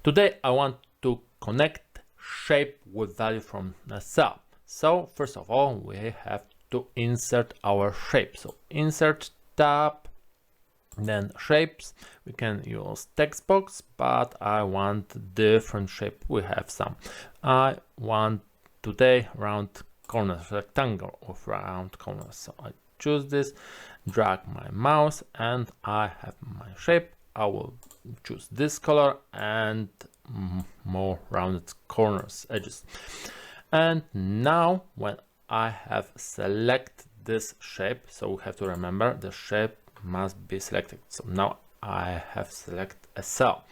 Today I want to connect shape with value from the cell. So first of all, we have to insert our shape. So insert tab, then shapes. We can use text box, but I want different shape. We have some. I want today round corners, rectangle of round corners. So I choose this, drag my mouse, and I have my shape. I will choose this color and more rounded corners, edges. And now when I have selected this shape, so we have to remember the shape must be selected. So now I have selected a cell.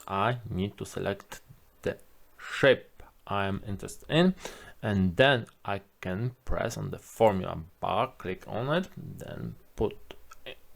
I need to select the shape I am interested in, and then I can press on the formula bar, click on it, then put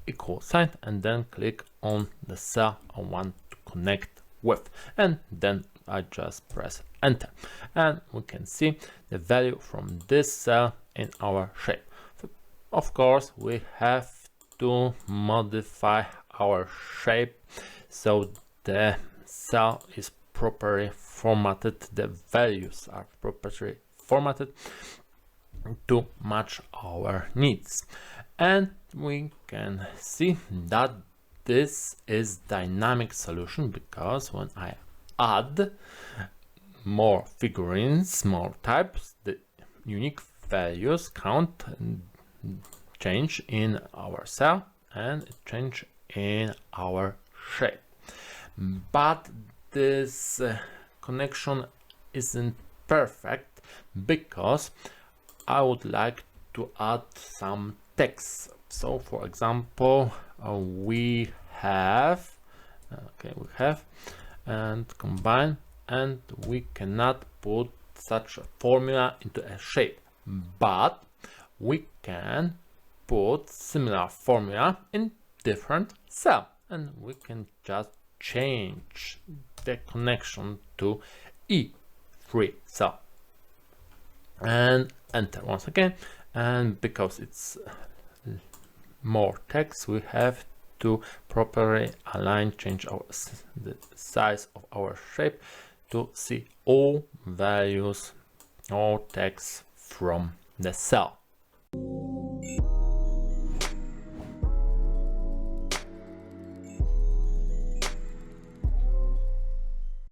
equal sign, and then click on the cell I want to connect with, and then I just press enter, and we can see the value from this cell in our shape. So of course we have to modify our shape so the cell is properly formatted, the values are properly formatted to match our needs. And we can see that this is dynamic solution, because when I add more figurines, more types, the unique values count and change in our cell and change in our shape. But this connection isn't perfect, because I would like to add some text. So for example, we have and combine, and we cannot put such a formula into a shape, but we can put similar formula in different cell, and we can just change the connection to E3 cell and enter once again. And because it's more text, we have to properly align, change the size of our shape to see all values, all text from the cell.